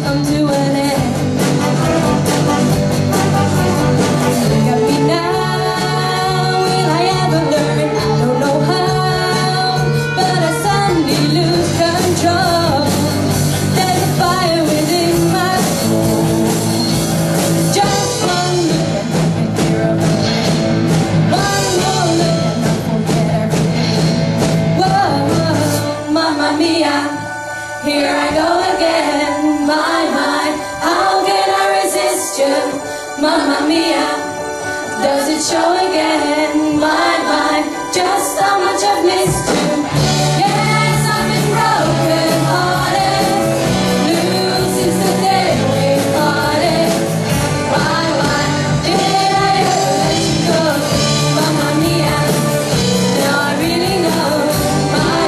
come to an end. Look at me now, will I ever learn? I don't know how, but I suddenly lose control. There's a fire within my soul. Just one look and I can hear a rain. One more look and I forget everything. Whoa, Mamma Mia, here I go again. My, how can I resist you? Mamma Mia, does it show again? My, just how much I've missed you. Yes, I've been broken hearted, blue since the day we parted. Why did I ever let you go? Mamma Mia, now I really know. My,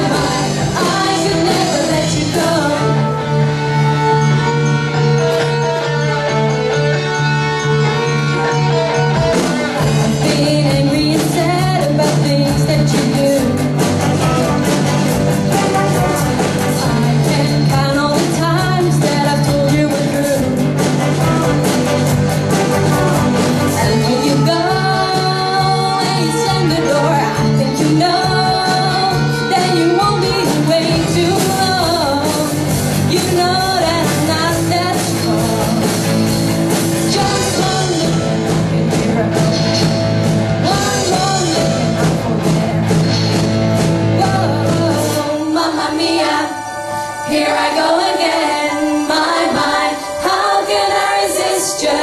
I could never let you go. Being angry and sad about things that you do. I can't count all the times that I've told you we're through. And when you go and you slam the door, I think you know that you won't be away too long. You know that I'm not that strong. Just one look and I can hear a one more look and I forget everything. Whoa, Mamma Mia, here I go again. My, how can I resist you?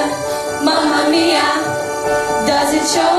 Mamma Mia, does it show